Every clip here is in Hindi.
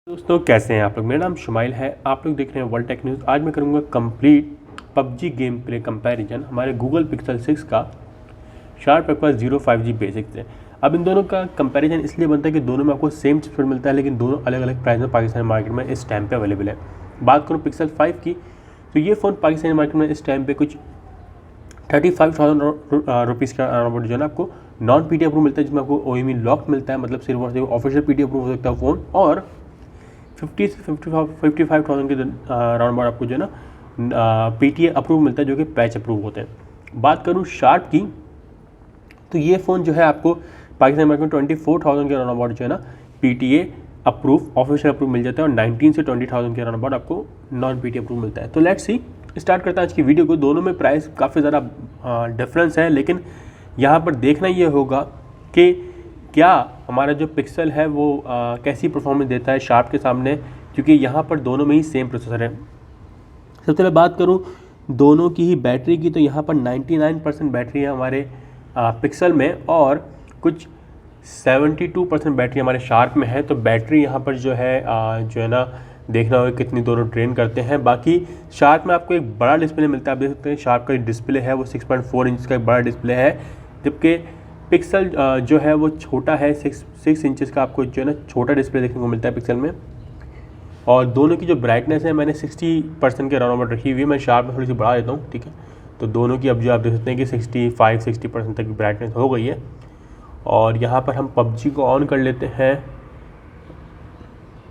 दोस्तों कैसे हैं आप लोग। मेरा नाम शुमाइल है, आप लोग देख रहे हैं वर्ल्ड टेक न्यूज़। आज मैं करूंगा complete PUBG game play comparison हमारे गूगल पिक्सल 6 का sharp aqua zero 5G basic से। अब इन दोनों का कंपैरिजन इसलिए बनता है कि दोनों में आपको सेम चिपसेट मिलता है, लेकिन दोनों अलग अलग प्राइस में पाकिस्तानी मार्केट में इस टाइम पे अवेलेबल है। बात करूँ पिक्सल 5 की, तो ये फ़ोन पाकिस्तानी मार्केट में इस टाइम पे कुछ 35,000 रुपीज़ का अराउंड जो है ना आपको नॉन पीटी अप्रूव मिलता है, जिसमें आपको OEM लॉक मिलता है, मतलब सिर्फ और सिर्फ ऑफिशियल पीटी अप्रूव हो सकता है फ़ोन, और 50 से 55,000 के अराउंड बार आपको जो है ना PTA अप्रूव मिलता है, जो कि पैच अप्रूव होते हैं। बात करूँ शार्प की, तो ये फ़ोन जो है आपको पाकिस्तान मार्केट में 24,000 के अराउंड अबाउट जो है ना PTA अप्रूव ऑफिशियल अप्रूव मिल जाता है, और 19 से 20,000 के अराउंड अबाउट आपको नॉन PTA अप्रूव मिलता है। तो लेट्स सी, स्टार्ट करते हैं आज की वीडियो को। दोनों में प्राइस काफ़ी ज़्यादा डिफरेंस है, लेकिन यहाँ पर देखना ये होगा कि क्या हमारा जो पिक्सल है वो कैसी परफॉर्मेंस देता है शार्प के सामने, क्योंकि यहाँ पर दोनों में ही सेम प्रोसेसर है। सबसे पहले बात करूँ दोनों की ही बैटरी की, तो यहाँ पर 99% बैटरी है हमारे पिक्सल में, और कुछ 72% बैटरी हमारे शार्प में है। तो बैटरी यहाँ पर जो है ना देखना होगा कितनी दोनों ड्रेन करते हैं। बाकी शार्प में आपको एक बड़ा डिस्प्ले मिलता है, आप देख सकते हैं शार्प का डिस्प्ले है वो 6.4 इंच का एक बड़ा डिस्प्ले है, जबकि पिक्सल जो है वो छोटा है, 6 इंचज़ का आपको जो है ना छोटा डिस्प्ले देखने को मिलता है पिक्सल में। और दोनों की जो ब्राइटनेस है मैंने 60% के अराउंड रखी हुई है, मैं शार्प में थोड़ी सी बढ़ा देता हूँ, ठीक है। तो दोनों की अब जो आप देख सकते हैं कि 65-60% तक की ब्राइटनेस हो गई है। और यहाँ पर हम पबजी को ऑन कर लेते हैं।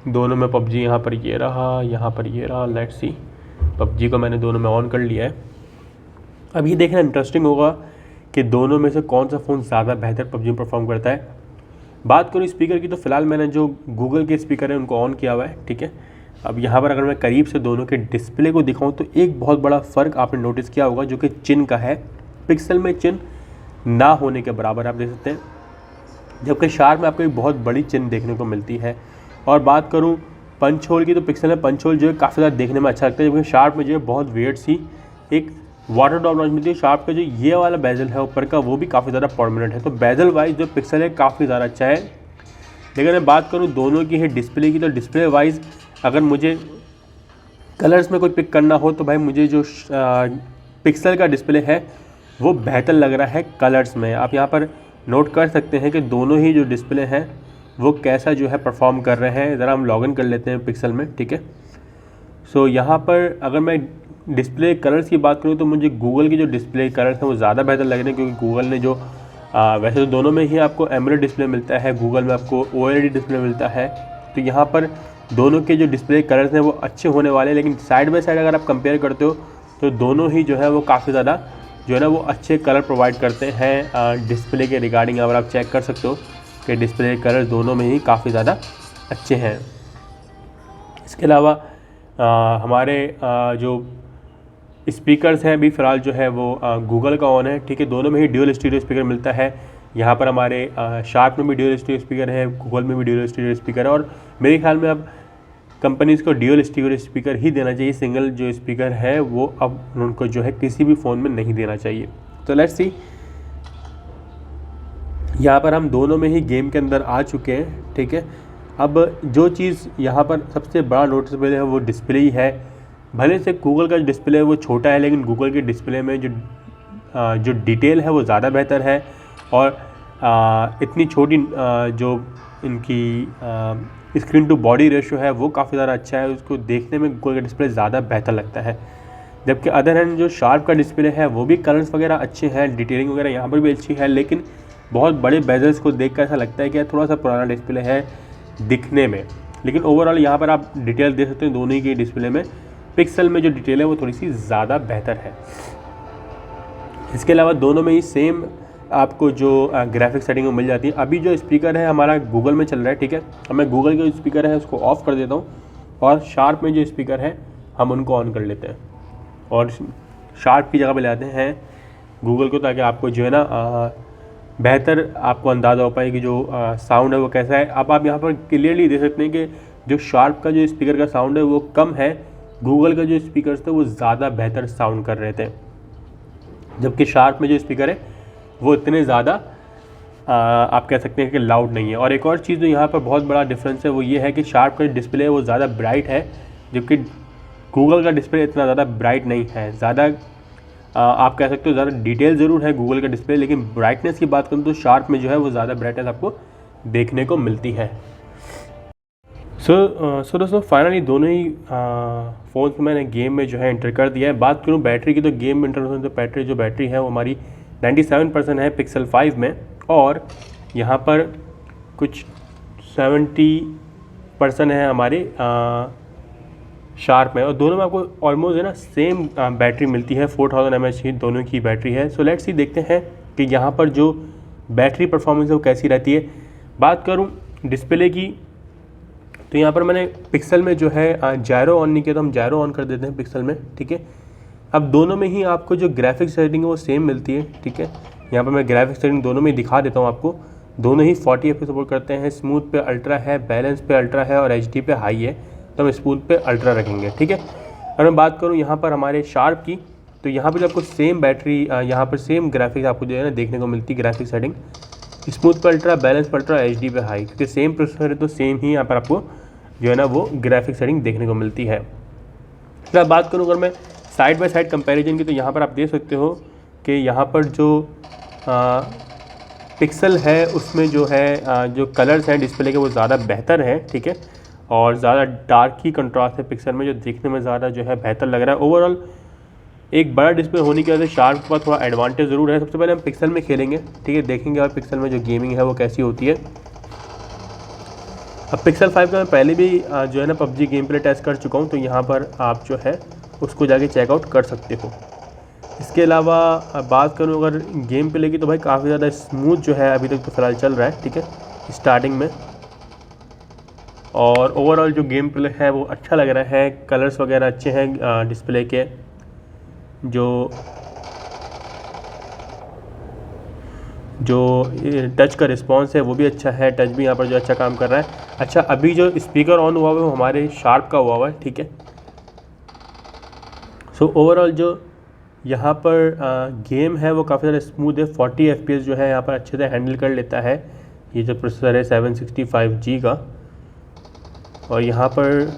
दोनों में पबजी यहाँ पर ये रहा, यहाँ पर ये रहा। लेट्स सी, पबजी को मैंने दोनों में ऑन कर लिया है। अब ये देखना इंटरेस्टिंग होगा कि दोनों में से कौन सा फ़ोन ज़्यादा बेहतर पबजी में परफॉर्म करता है। बात करूँ स्पीकर की, तो फिलहाल मैंने जो गूगल के स्पीकर हैं उनको ऑन किया हुआ है, ठीक है। अब यहाँ पर अगर मैं करीब से दोनों के डिस्प्ले को दिखाऊँ, तो एक बहुत बड़ा फ़र्क आपने नोटिस किया होगा, जो कि चिन का है। पिक्सल में चिन ना होने के बराबर आप देख सकते हैं, जबकि शार्प में आपको एक बहुत बड़ी चिन देखने को मिलती है। और बात करूँ पंच होल की, तो पिक्सल में पंच होल जो है काफ़ी ज़्यादा देखने में अच्छा लगता है, जबकि शार्प में जो है बहुत वियर्ड सी एक वाटर ड्रॉप नॉइज मिलती है। शार्प का जो ये वाला बेजल है ऊपर का, वो भी काफ़ी ज़्यादा परमानेंट है। तो बेजल वाइज जो पिक्सल है काफ़ी ज़्यादा अच्छा है। लेकिन मैं बात करूँ दोनों की है डिस्प्ले की, तो डिस्प्ले वाइज अगर मुझे कलर्स में कोई पिक करना हो, तो भाई मुझे जो पिक्सल का डिस्प्ले है वो बेहतर लग रहा है कलर्स में। आप यहाँ पर नोट कर सकते हैं कि दोनों ही जो डिस्प्ले हैं वो कैसा जो है परफॉर्म कर रहे हैं। ज़रा हम लॉगिन कर लेते हैं पिक्सल में, ठीक है। सो यहाँ पर अगर मैं डिस्प्ले कलर्स की बात करूँ, तो मुझे गूगल की जो डिस्प्ले कलर्स हैं वो ज़्यादा बेहतर लग रहे हैं, क्योंकि गूगल ने जो वैसे तो दोनों में ही आपको एमोलेड डिस्प्ले मिलता है, गूगल में आपको OLED डिस्प्ले मिलता है। तो यहाँ पर दोनों के जो डिस्प्ले कलर्स हैं वो अच्छे होने वाले हैं, लेकिन साइड बाय साइड अगर आप कंपेयर करते हो, तो दोनों ही जो है वो काफ़ी ज़्यादा जो है ना वो अच्छे कलर प्रोवाइड करते हैं डिस्प्ले के रिगार्डिंग। अगर आप चेक कर सकते हो कि डिस्प्ले कलर दोनों में ही काफ़ी ज़्यादा अच्छे हैं। इसके अलावा हमारे जो स्पीकर्स हैं अभी फ़िलहाल जो है वो गूगल का ऑन है, ठीक है। दोनों में ही ड्यूअल स्टीरियो स्पीकर मिलता है। यहाँ पर हमारे शार्प में भी ड्यूअल स्टीरियो स्पीकर है, गूगल में भी ड्यूअल स्टीरियो स्पीकर है, और मेरे ख्याल में अब कंपनीज़ को ड्यूअल स्टीरियो स्पीकर ही देना चाहिए। सिंगल जो स्पीकर है वो अब उनको जो है किसी भी फ़ोन में नहीं देना चाहिए। तो लेट्स सी, यहाँ पर हम दोनों में ही गेम के अंदर आ चुके हैं, ठीक है। अब जो चीज़ यहाँ पर सबसे बड़ा नोटिसेबल है वो डिस्प्ले ही है। भले से गूगल का डिस्प्ले है वो छोटा है, लेकिन गूगल के डिस्प्ले में जो डिटेल है वो ज़्यादा बेहतर है, और इतनी छोटी जो इनकी स्क्रीन टू बॉडी रेशियो है वो काफ़ी ज़्यादा अच्छा है। उसको देखने में गूगल का डिस्प्ले ज़्यादा बेहतर लगता है। जबकि अदर हैंड जो शार्प का डिस्प्ले है वो भी कलर्स वगैरह अच्छे हैं, डिटेलिंग वगैरह यहाँ पर भी अच्छी है, लेकिन बहुत बड़े बेजल्स को देख कर ऐसा लगता है कि थोड़ा सा पुराना डिस्प्ले है दिखने में। लेकिन ओवरऑल यहाँ पर आप डिटेल देख सकते हैं दोनों ही के डिस्प्ले में। पिक्सल में जो डिटेल है वो थोड़ी सी ज़्यादा बेहतर है। इसके अलावा दोनों में ही सेम आपको जो ग्राफिक सेटिंग मिल जाती है। अभी जो स्पीकर है हमारा गूगल में चल रहा है, ठीक है। अब मैं गूगल के जो स्पीकर है उसको ऑफ़ कर देता हूँ, और शार्प में जो स्पीकर है हम उनको ऑन कर लेते हैं, और शार्प की जगह पे ले आते हैं गूगल को, ताकि आपको जो है ना बेहतर आपको अंदाज़ा हो पाए कि जो साउंड है वो कैसा है। अब आप यहाँ पर क्लियरली देख सकते हैं कि जो शार्प का जो स्पीकर का साउंड है वो कम है, गूगल का जो स्पीकर्स थे वो ज़्यादा बेहतर साउंड कर रहे थे, जबकि शार्प में जो स्पीकर है वो इतने ज़्यादा आप कह सकते हैं कि लाउड नहीं है। और एक और चीज़ जो यहाँ पर बहुत बड़ा डिफरेंस है वो ये है कि शार्प का डिस्प्ले है वो ज़्यादा ब्राइट है, जबकि गूगल का डिस्प्ले इतना ज़्यादा ब्राइट नहीं है। ज़्यादा आप कह सकते हो ज़्यादा डिटेल ज़रूर है गूगल का डिस्प्ले, लेकिन ब्राइटनेस की बात करूँ तो शार्प में जो है वो ज़्यादा ब्राइटनेस आपको देखने को मिलती है। सो दोस्तों फाइनली दोनों ही फ़ोन को मैंने गेम में जो है एंटर कर दिया है। बात करूँ बैटरी की तो गेम में एंटर होने तो बैटरी है वो हमारी 97% है पिक्सल 5 में, और यहाँ पर कुछ 70% है हमारे शार्प में, और दोनों में आपको ऑलमोस्ट है ना सेम बैटरी मिलती है। 4000 mAh की दोनों की बैटरी है। सो लेट्स सी देखते हैं कि यहाँ पर जो बैटरी परफॉर्मेंस है वो कैसी रहती है। बात करूँ डिस्प्ले की तो यहाँ पर मैंने पिक्सल में जो है जायरो ऑन नहीं किया, तो हम जायरो ऑन कर देते हैं पिक्सल में, ठीक है। अब दोनों में ही आपको जो ग्राफिक्स सेटिंग है वो सेम मिलती है, ठीक है। यहाँ पर मैं ग्राफिक्स सेटिंग दोनों में दिखा देता हूँ आपको। दोनों ही 40 FPS सपोर्ट करते हैं। स्मूथ पे अल्ट्रा है, बैलेंस पे अल्ट्रा है और HD पे हाई है, तो हम स्मूथ पे अल्ट्रा रखेंगे, ठीक है। अगर मैं बात करूँ यहाँ पर हमारे शार्प की, तो यहाँ पर आपको सेम बैटरी, यहाँ पर सेम ग्राफिक्स आपको जो है ना देखने को मिलती है। ग्राफिक्स सेटिंग स्मूथ पे अल्ट्रा, बैलेंस पे अल्ट्रा, HD पे हाई, क्योंकि सेम प्रोसेसर है तो सेम ही यहाँ पर आपको जो है ना वो ग्राफिक सेटिंग देखने को मिलती है। फिर बात करूँ अगर मैं साइड बाय साइड कंपैरिजन की, तो यहाँ पर आप देख सकते हो कि यहाँ पर जो पिक्सल है उसमें जो है जो कलर्स हैं डिस्प्ले के वो ज़्यादा बेहतर है, ठीक है। और ज़्यादा डार्क ही कंट्रास्ट है पिक्सल में, जो देखने में ज़्यादा जो है बेहतर लग रहा है। ओवरऑल एक बड़ा डिस्प्ले होने की वजह से शार्प के पास थोड़ा एडवांटेज ज़रूर है। सबसे पहले हम पिक्सल में खेलेंगे, ठीक है, देखेंगे और पिक्सल में जो गेमिंग है वो कैसी होती है। अब पिक्सल 5 का मैं पहले भी जो है ना PUBG गेम प्ले टेस्ट कर चुका हूँ, तो यहाँ पर आप जो है उसको जाके चेकआउट कर सकते हो। इसके अलावा बात करूँ अगर गेम प्ले की, तो भाई काफ़ी ज़्यादा स्मूथ जो है अभी तक तो फ़िलहाल चल रहा है, ठीक है, स्टार्टिंग में। और ओवरऑल जो गेम प्ले है वो अच्छा लग रहा है। कलर्स वगैरह अच्छे हैं डिस्प्ले के। जो टच का रिस्पांस है वो भी अच्छा है। टच भी यहाँ पर जो अच्छा काम कर रहा है। अच्छा, अभी जो स्पीकर ऑन हुआ है वो हमारे शार्प का हुआ है, ठीक है। सो ओवरऑल जो यहाँ पर गेम है वो काफ़ी ज़्यादा स्मूथ है। 40 FPS जो है यहाँ पर अच्छे से हैंडल कर लेता है ये जो प्रोसेसर है 765G का। और यहाँ पर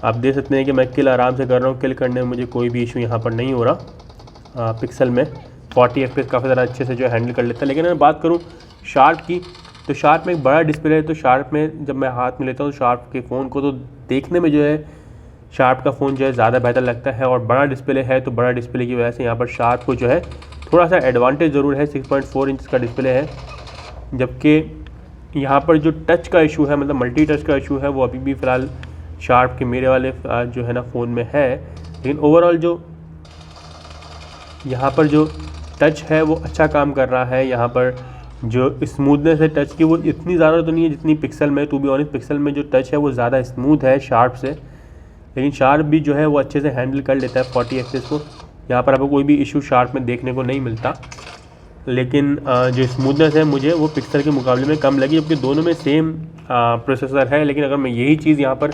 आप देख सकते हैं कि मैं किल आराम से कर रहा हूँ। किल करने में मुझे कोई भी इशू यहाँ पर नहीं हो रहा। पिक्सल में 40 FPS काफ़ी ज़्यादा अच्छे से जो हैंडल कर लेता है। लेकिन अगर बात करूँ शार्प की, तो शार्प में एक बड़ा डिस्प्ले है, तो शार्प में जब मैं हाथ में लेता हूँ शार्प के फ़ोन को, तो देखने में जो है शार्प का फ़ोन जो है ज़्यादा बेहतर लगता है। और बड़ा डिस्प्ले है, तो बड़ा डिस्प्ले की वजह से यहाँ पर शार्प को जो है थोड़ा सा एडवांटेज ज़रूर है। 6.4 इंच का डिस्प्ले है, जबकि यहाँ पर जो टच का इशू है, मतलब मल्टी टच का इशू है, वो अभी भी फ़िलहाल शार्प के मेरे वाले जो है ना फ़ोन में है। लेकिन ओवरऑल जो यहाँ पर जो टच है वो अच्छा काम कर रहा है। यहाँ पर जो स्मूथनेस है टच की वो इतनी ज़्यादा तो नहीं है जितनी पिक्सल में। टू बी ऑनेस्ट पिक्सल में जो टच है वो ज़्यादा स्मूथ है शार्प से, लेकिन शार्प भी जो है वो अच्छे से हैंडल कर लेता है 40 FPS को। यहाँ पर आपको कोई भी इशू शार्प में देखने को नहीं मिलता। लेकिन जो स्मूथनेस है मुझे वो पिक्सल के मुकाबले में कम लगी, जबकि दोनों में सेम प्रोसेसर है। लेकिन अगर मैं यही चीज़ यहाँ पर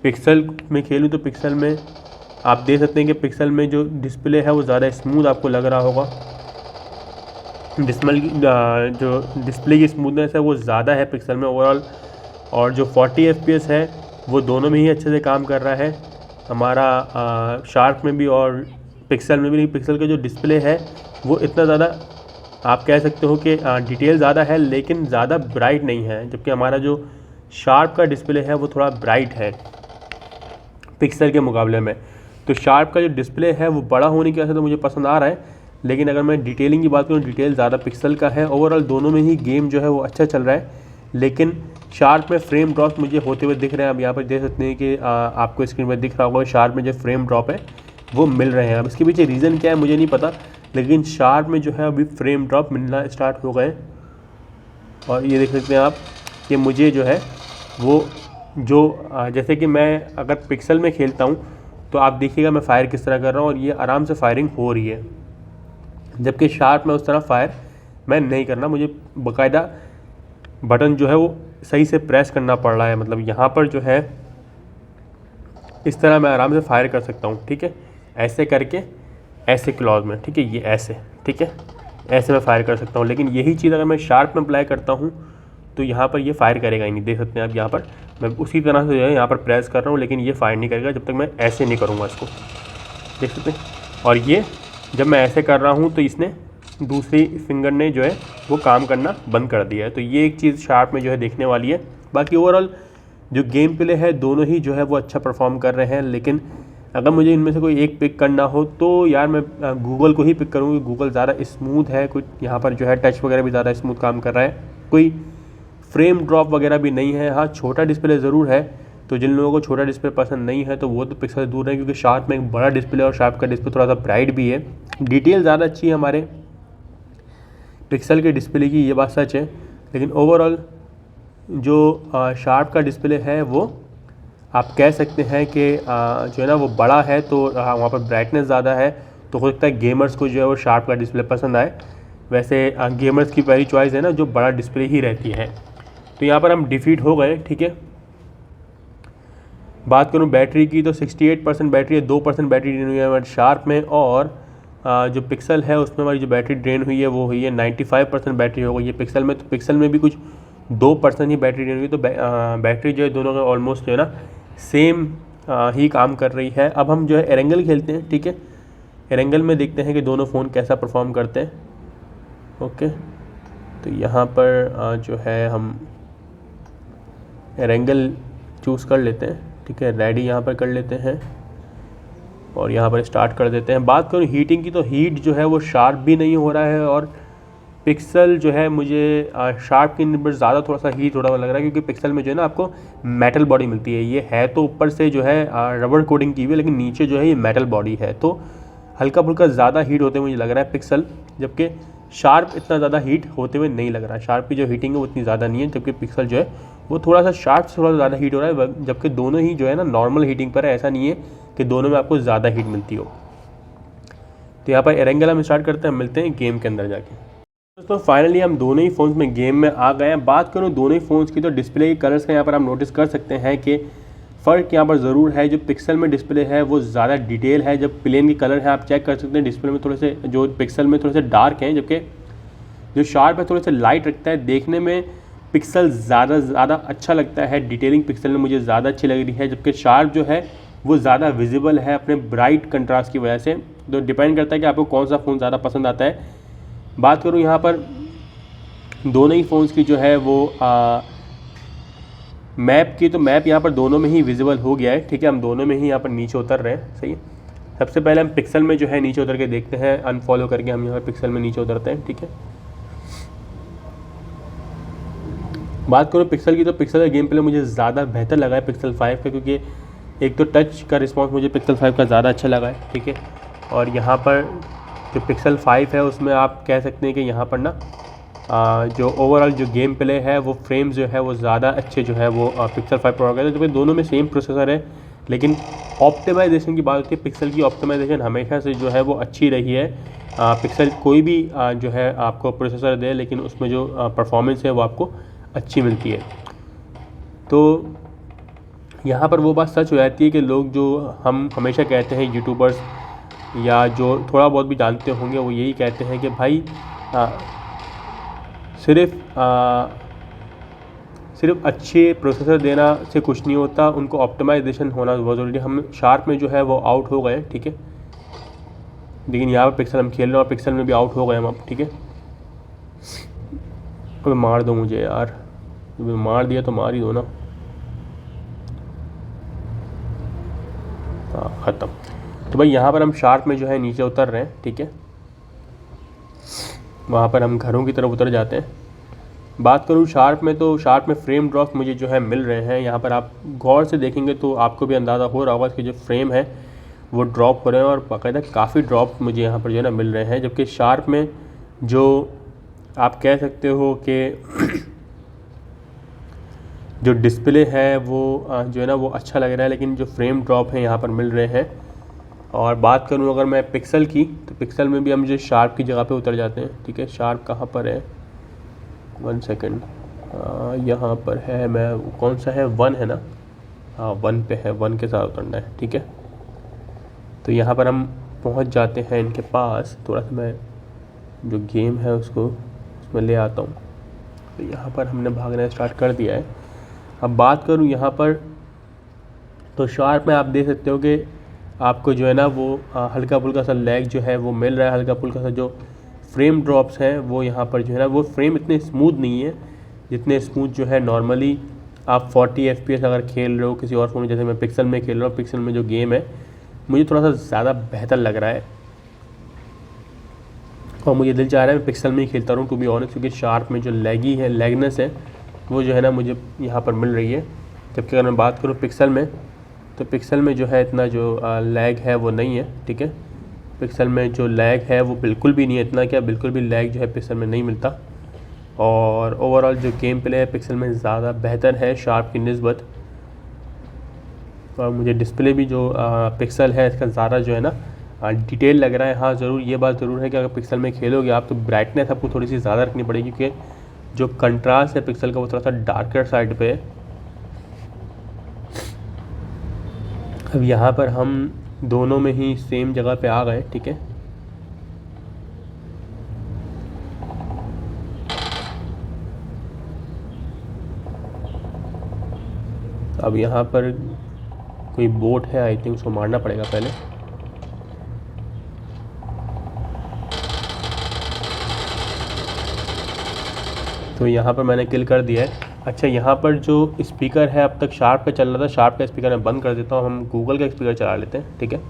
पिक्सल में खेलूँ, तो पिक्सल में आप देख सकते हैं कि पिक्सल में जो डिस्प्ले है वो ज़्यादा स्मूथ आपको लग रहा होगा। जो डिस्प्ले की स्मूथनेस है वो ज़्यादा है पिक्सल में ओवरऑल। और जो 40 FPS है वो दोनों में ही अच्छे से काम कर रहा है हमारा, शार्प में भी और पिक्सल में भी। पिक्सल का जो डिस्प्ले है वो इतना ज़्यादा आप कह सकते हो कि डिटेल ज़्यादा है, लेकिन ज़्यादा ब्राइट नहीं है। जबकि हमारा जो शार्प का डिस्प्ले है वो थोड़ा ब्राइट है पिक्सल के मुकाबले में। तो शार्प का जो डिस्प्ले है वो बड़ा होने की वजह से तो मुझे पसंद आ रहा है, लेकिन अगर मैं डिटेलिंग की बात करूँ, डिटेल ज़्यादा पिक्सल का है। ओवरऑल दोनों में ही गेम जो है वो अच्छा चल रहा है, लेकिन शार्प में फ्रेम ड्रॉप मुझे होते हुए दिख रहे हैं। अब यहाँ पर देख सकते हैं कि आपको स्क्रीन पर दिख रहा होगा शार्प में जो फ्रेम ड्रॉप है वो मिल रहे हैं। अब इसके पीछे रीज़न क्या है मुझे नहीं पता, लेकिन शार्प में जो है अभी फ्रेम ड्रॉप मिलना स्टार्ट हो गए। और ये देख सकते हैं आप कि मुझे जो है वो जैसे कि मैं अगर पिक्सल में खेलता हूँ तो आप देखिएगा मैं फ़ायर किस तरह कर रहा हूँ, और ये आराम से फायरिंग हो रही है। जबकि शार्प में उस तरह फायर मैं नहीं करना, मुझे बाकायदा बटन जो है वो सही से प्रेस करना पड़ रहा है। मतलब यहाँ पर जो है इस तरह मैं आराम से फायर कर सकता हूँ, ठीक है, ऐसे करके, ऐसे क्लॉज में, ठीक है, ये ऐसे, ठीक है, ऐसे मैं फायर कर सकता हूँ। लेकिन यही चीज़ अगर मैं शार्प में अप्लाई करता हूँ तो यहाँ पर ये फायर करेगा ही नहीं। देख सकते हैं आप यहाँ पर मैं उसी तरह से जो है यहाँ पर प्रेस कर रहा हूँ, लेकिन ये फायर नहीं करेगा जब तक मैं ऐसे नहीं करूँगा इसको। देख सकते हैं। और ये जब मैं ऐसे कर रहा हूँ तो इसने दूसरी फिंगर ने जो है वो काम करना बंद कर दिया है। तो ये एक चीज़ शार्प में जो है देखने वाली है। बाकी ओवरऑल जो गेम प्ले है दोनों ही जो है वो अच्छा परफॉर्म कर रहे हैं। लेकिन अगर मुझे इनमें से कोई एक पिक करना हो तो यार मैं गूगल को ही पिक करूँगी। गूगल ज़्यादा स्मूथ है, कुछ यहाँ पर जो है टच वगैरह भी ज़्यादा स्मूथ काम कर रहा है, कोई फ्रेम ड्रॉप वगैरह भी नहीं है। हाँ, छोटा डिस्प्ले ज़रूर है, तो जिन लोगों को छोटा डिस्प्ले पसंद नहीं है तो वो तो पिक्सल से दूर है, क्योंकि शार्प में एक बड़ा डिस्प्ले और शार्प का डिस्प्ले थोड़ा सा ब्राइट भी है। डिटेल ज़्यादा अच्छी है हमारे पिक्सल के डिस्प्ले की, ये बात सच है। लेकिन ओवरऑल जो शार्प का डिस्प्ले है वो आप कह सकते हैं कि जो है ना वो बड़ा है, तो वहाँ पर ब्राइटनेस ज़्यादा है, तो हो सकता है गेमर्स को जो है वो शार्प का डिस्प्ले पसंद आए। वैसे गेमर्स की पहली चॉइस है ना जो बड़ा डिस्प्ले ही रहती है। तो यहाँ पर हम डिफीट हो गए, ठीक है। बात करूँ बैटरी की तो 68% बैटरी है, 2% बैटरी ड्रेन हुई है हमारे शार्प में, और जो पिक्सल है उसमें हमारी जो बैटरी ड्रेन हुई है वो हुई है 95% बैटरी हो गई है पिक्सल में। तो पिक्सल में भी कुछ 2% ही बैटरी ड्रेन हुई, तो बैटरी जो है दोनों का ऑलमोस्ट जो है ना सेम ही काम कर रही है। अब हम जो है एरेंगल खेलते हैं, ठीक है। एरेंगल में देखते हैं कि दोनों फ़ोन कैसा परफॉर्म करते हैं। ओके, तो यहाँ पर जो है हम एरेंगल चूज़ कर लेते हैं, ठीक है। रेडी यहाँ पर कर लेते हैं और यहाँ पर स्टार्ट कर देते हैं। बात करूँ हीटिंग की तो हीट जो है वो शार्प भी नहीं हो रहा है, और पिक्सल जो है मुझे शार्प के नंबर ज़्यादा थोड़ा सा हीट थोड़ा लग रहा है, क्योंकि पिक्सल में जो है ना आपको मेटल बॉडी मिलती है। ये है तो ऊपर से जो है रबर कोटिंग की हुई है, लेकिन नीचे जो है ये मेटल बॉडी है, तो हल्का फुल्का ज़्यादा हीट होते हुए मुझे लग रहा है पिक्सल, जबकि शार्प इतना ज़्यादा हीट होते हुए नहीं लग रहा है। शार्प की जो हीटिंग है वो इतनी ज़्यादा नहीं है, जबकि पिक्सल जो है वो थोड़ा सा शार्प से थोड़ा ज़्यादा हीट हो रहा है, जबकि दोनों ही जो है ना नॉर्मल हीटिंग पर है। ऐसा नहीं है कि दोनों में आपको ज़्यादा हीट मिलती हो। तो यहाँ पर एरेंगल हम स्टार्ट करते हैं, मिलते हैं गेम के अंदर जाके। दोस्तों फाइनली हम दोनों ही फ़ोन्स में गेम में आ गए हैं। बात करूँ दोनों ही फ़ोन्स की तो डिस्प्ले के कलर्स का यहाँ पर आप नोटिस कर सकते हैं कि फ़र्क यहाँ पर ज़रूर है। जो पिक्सल में डिस्प्ले है वो ज़्यादा डिटेल है, जब प्लेन के कलर है आप चेक कर सकते हैं डिस्प्ले में थोड़े से, जो पिक्सल में थोड़े से डार्क हैं, जबकि जो शार्प है थोड़े से लाइट रखता है। देखने में पिक्सल ज़्यादा अच्छा लगता है, डिटेलिंग पिक्सल में मुझे ज़्यादा अच्छी लग रही है, जबकि शार्प जो है वो ज़्यादा विजिबल है अपने ब्राइट कंट्रास्ट की वजह से। तो डिपेंड करता है कि आपको कौन सा फ़ोन ज़्यादा पसंद आता है। बात करूँ यहाँ पर दोनों ही फ़ोन्स की जो है वो मैप की, तो मैप यहाँ पर दोनों में ही विजिबल हो गया है, ठीक है। हम दोनों में ही यहाँ पर नीचे उतर रहे हैं, सही है। सबसे पहले हम पिक्सल में जो है नीचे उतर के देखते हैं, अनफॉलो करके हम यहाँ पर पिक्सल में नीचे उतरते हैं, ठीक है। बात करूँ पिक्सल की तो पिक्सल का गेम प्ले मुझे ज़्यादा बेहतर लगा है पिक्सल 5 का, क्योंकि एक तो टच का रिस्पॉन्स मुझे पिक्सल 5 का ज़्यादा अच्छा लगा है, ठीक है। और यहाँ पर जो पिक्सल 5 है उसमें आप कह सकते हैं कि यहाँ पर ना जो ओवरऑल जो गेम प्ले है वो फ्रेम्स जो है वो ज़्यादा अच्छे जो है वो पिक्सल 5 प्रो का है, जो दोनों में सेम प्रोसेसर है। लेकिन ऑप्टिमाइजेशन की बात होती है, पिक्सल की ऑप्टिमाइजेशन हमेशा से जो है वो अच्छी रही है। पिक्सल कोई भी जो है आपको प्रोसेसर दे, लेकिन उसमें जो परफॉर्मेंस है वो आपको अच्छी मिलती है। तो यहाँ पर वो बात सच हो जाती है कि लोग जो हम हमेशा कहते हैं, यूट्यूबर्स या जो थोड़ा बहुत भी जानते होंगे, वो यही कहते हैं कि भाई सिर्फ अच्छे प्रोसेसर देना से कुछ नहीं होता, उनको ऑप्टिमाइजेशन होना बहुत ज़रूरी है। हम शार्प में जो है वो आउट हो गए, ठीक है। लेकिन यहाँ पर पिक्सल हम खेल रहे हैं और पिक्सल में भी आउट हो गए हम अब, ठीक है। तो मार दो मुझे यार, मार दिया तो मार ही दो ना। हाँ, ख़त्म। तो भाई यहाँ पर हम शार्प में जो है नीचे उतर रहे हैं, ठीक है। वहाँ पर हम घरों की तरफ उतर जाते हैं। बात करूँ शार्प में तो शार्प में फ्रेम ड्रॉप मुझे जो है मिल रहे हैं। यहाँ पर आप गौर से देखेंगे तो आपको भी अंदाज़ा हो रहा होगा कि जो फ्रेम है वो ड्रॉप हो रहे हैं, और बाकायदा काफ़ी ड्रॉप मुझे यहाँ पर जो है ना मिल रहे हैं। जबकि शार्प में जो आप कह सकते हो कि जो डिस्प्ले है वो जो है ना वो अच्छा लग रहा है, लेकिन जो फ्रेम ड्रॉप है यहाँ पर मिल रहे हैं। और बात करूँ अगर मैं पिक्सल की, तो पिक्सल में भी हम जो शार्प की जगह पे उतर जाते हैं, ठीक है। शार्प कहाँ पर है, 1 सेकेंड, यहाँ पर है। मैं कौन सा है, 1 है ना, हाँ 1 पे है, 1 के साथ उतरना है, ठीक है। तो यहाँ पर हम पहुँच जाते हैं इनके पास। थोड़ा सा मैं जो गेम है उसको उसमें ले आता हूँ। तो यहाँ पर हमने भागना स्टार्ट कर दिया है। अब बात करूँ यहाँ पर, तो शार्प में आप देख सकते हो कि आपको जो है ना वो हल्का फुल्का सा लैग जो है वो मिल रहा है, हल्का फुल्का सा जो फ्रेम ड्रॉप्स हैं वो यहाँ पर जो है ना वो फ्रेम इतने स्मूथ नहीं है जितने स्मूथ जो है नॉर्मली आप 40 FPS अगर खेल रहे हो किसी और फ़ोन में, जैसे मैं पिक्सल में खेल रहा हूँ। पिक्सल में जो गेम है मुझे थोड़ा सा ज़्यादा बेहतर लग रहा है और मुझे दिल चाह रहा है मैं पिक्सल में ही खेलता रहूँ टू बी ऑनेस्ट, क्योंकि शार्प में जो लैगनेस है वो जो है ना मुझे यहाँ पर मिल रही है। जबकि अगर मैं बात करूँ पिक्सल में, तो पिक्सल में जो है इतना जो लैग है वो नहीं है, ठीक है। पिक्सल में जो लैग है वो बिल्कुल भी नहीं है, इतना क्या बिल्कुल भी लैग जो है पिक्सल में नहीं मिलता। और ओवरऑल जो गेम प्ले है पिक्सल में ज़्यादा बेहतर है शार्प की निस्बत। और मुझे डिस्प्ले भी जो पिक्सल है इसका ज़्यादा जो है ना डिटेल लग रहा है। हाँ ज़रूर ये बात ज़रूर है कि अगर पिक्सल में खेलोगे आप तो ब्राइटनेस आपको थोड़ी सी ज़्यादा रखनी पड़ेगी, क्योंकि जो कंट्रास्ट है पिक्सल का वो थोड़ा सा डार्कर साइड पे है। अब यहाँ पर हम दोनों में ही सेम जगह पे आ गए, ठीक है। अब यहाँ पर कोई बोट है, आई थिंक उसको मारना पड़ेगा पहले। तो यहाँ पर मैंने किल कर दिया है। अच्छा यहाँ पर जो स्पीकर है अब तक शार्प का चल रहा था, शार्प का स्पीकर मैं बंद कर देता हूँ, हम गूगल का स्पीकर चला लेते हैं, ठीक है।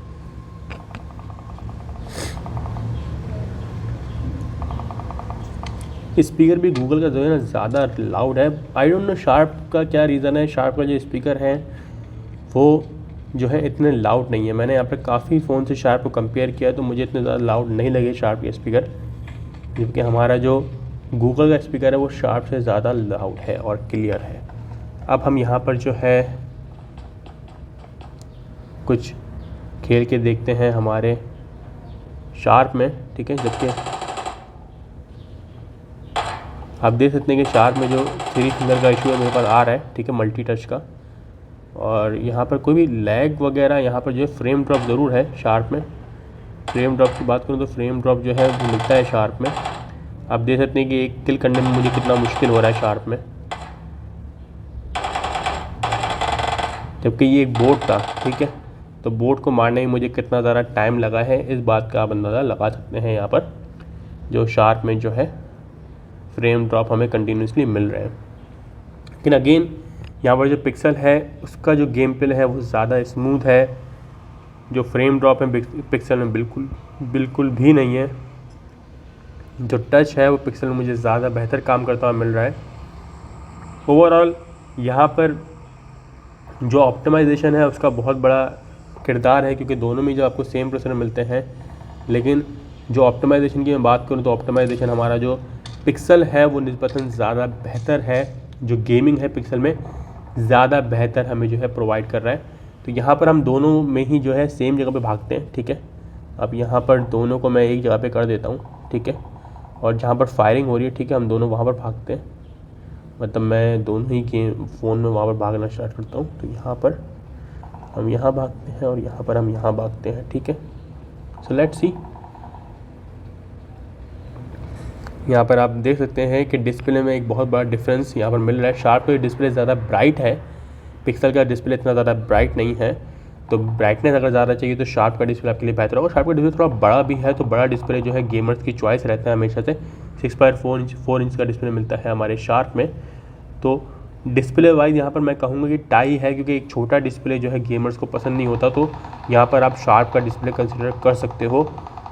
स्पीकर भी गूगल का जो है ना ज़्यादा लाउड है। आई डोंट नो शार्प का क्या रीज़न है। शार्प का जो स्पीकर है वो जो है इतने लाउड नहीं है। मैंने यहाँ पे काफ़ी फ़ोन से शार्प को कंपेयर किया तो मुझे इतने ज़्यादा लाउड नहीं लगे शार्प के स्पीकर, जबकि हमारा जो गूगल का स्पीकर है वो शार्प से ज़्यादा लाउड है और क्लियर है। अब हम यहाँ पर जो है कुछ खेल के देखते हैं हमारे शार्प में, ठीक है। जबकि आप देख सकते हैं कि शार्प में जो 3 फिंगर का इशू है मेरे पास आ रहा है, ठीक है, मल्टी टच का। और यहाँ पर कोई भी लैग वगैरह, यहाँ पर जो है फ्रेम ड्रॉप ज़रूर है शार्प में। फ्रेम ड्रॉप की बात करूँ तो फ्रेम ड्रॉप जो है वो मिलता है शार्प में। आप देख सकते हैं कि एक किल करने में मुझे कितना मुश्किल हो रहा है शार्प में, जबकि ये एक बोट था, ठीक है। तो बोट को मारने में मुझे कितना ज़्यादा टाइम लगा है इस बात का आप अंदाज़ा लगा सकते हैं। यहाँ पर जो शार्प में जो है फ्रेम ड्रॉप हमें कंटिन्यूसली मिल रहे हैं। लेकिन अगेन यहाँ पर जो पिक्सल है उसका जो गेम प्ले है वो ज़्यादा स्मूथ है। जो फ्रेम ड्रॉप है पिक्सल में बिल्कुल भी नहीं है। जो टच है वो पिक्सल में मुझे ज़्यादा बेहतर काम करता हुआ मिल रहा है। ओवरऑल यहाँ पर जो ऑप्टिमाइजेशन है उसका बहुत बड़ा किरदार है, क्योंकि दोनों में जो आपको सेम प्रोसेसर मिलते हैं। लेकिन जो ऑप्टिमाइजेशन की मैं बात करूँ तो ऑप्टिमाइजेशन हमारा जो पिक्सल है वो निस्बतन ज़्यादा बेहतर है। जो गेमिंग है पिक्सल में ज़्यादा बेहतर हमें जो है प्रोवाइड कर रहा है। तो यहाँ पर हम दोनों में ही जो है सेम जगह पे भागते हैं, ठीक है। अब यहाँ पर दोनों को मैं एक जगह पे कर देता हूँ, ठीक है। और जहाँ पर फायरिंग हो रही है, ठीक है, हम दोनों वहाँ पर भागते हैं। मतलब मैं दोनों ही गेम फ़ोन में वहाँ पर भागना स्टार्ट करता हूँ। तो यहाँ पर हम यहाँ भागते हैं और यहाँ पर हम यहाँ भागते हैं, ठीक है। So let's see. यहाँ पर आप देख सकते हैं कि डिस्प्ले में एक बहुत बड़ा डिफरेंस यहाँ पर मिल रहा है। शार्प का डिस्प्ले ज़्यादा ब्राइट है, पिक्सल का डिस्प्ले इतना ज़्यादा ब्राइट नहीं है। तो ब्राइटनेस अगर ज़्यादा चाहिए तो शार्प का डिस्प्ले आपके लिए बेहतर होगा। शार्प का डिस्प्ले थोड़ा बड़ा भी है, तो बड़ा डिस्प्ले जो है गेमर्स की चॉइस रहता है हमेशा से। 6.4 इंच का डिस्प्ले मिलता है हमारे शार्प में। तो डिस्प्ले वाइज यहाँ पर मैं कहूँगा कि टाई है, क्योंकि एक छोटा डिस्प्ले जो है गेमर्स को पसंद नहीं होता। तो यहाँ पर आप शार्प का डिस्प्ले कंसिडर कर सकते हो।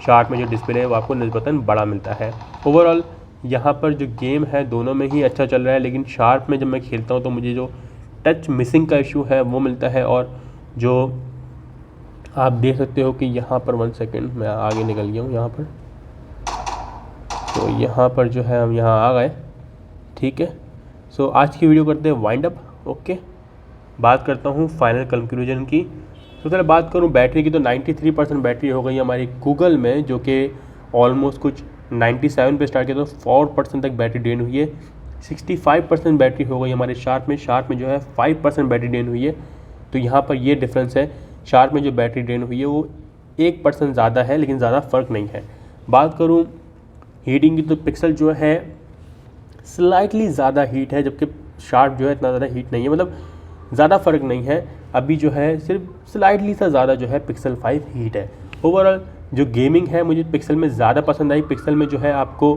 शार्प में जो डिस्प्ले है वो आपको निस्बतन बड़ा मिलता है। ओवरऑल यहाँ पर जो गेम है दोनों में ही अच्छा चल रहा है, लेकिन शार्प में जब मैं खेलता हूँ तो मुझे जो टच मिसिंग का इशू है वो मिलता है। और जो आप देख सकते हो कि यहाँ पर 1 सेकेंड मैं आगे निकल गया हूँ यहाँ पर। तो यहाँ पर जो है हम यहाँ आ गए, ठीक है। सो आज की वीडियो करते हैं वाइंड अप, ओके। बात करता हूँ फाइनल कंक्लूजन की। तो चलो बात करूँ बैटरी की, तो 93% बैटरी हो गई हमारी गूगल में, जो कि ऑलमोस्ट कुछ 97 पे स्टार्ट किया तो 4% तक बैटरी ड्रेन हुई है। 65% बैटरी हो गई हमारे शार्प में जो है 5% बैटरी ड्रेन हुई है। तो यहाँ पर ये डिफरेंस है, शार्प में जो बैटरी ड्रेन हुई है वो 1% ज़्यादा है, लेकिन ज़्यादा फ़र्क नहीं है। बात करूँ हीटिंग की तो पिक्सल जो है स्लाइटली ज़्यादा हीट है, जबकि शार्प जो है इतना ज़्यादा हीट नहीं है, मतलब ज़्यादा फ़र्क नहीं है। अभी जो है सिर्फ स्लाइटली सा ज़्यादा जो है पिक्सल 5 हीट है। ओवरऑल जो गेमिंग है मुझे पिक्सल में ज़्यादा पसंद आई। पिक्सल में जो है आपको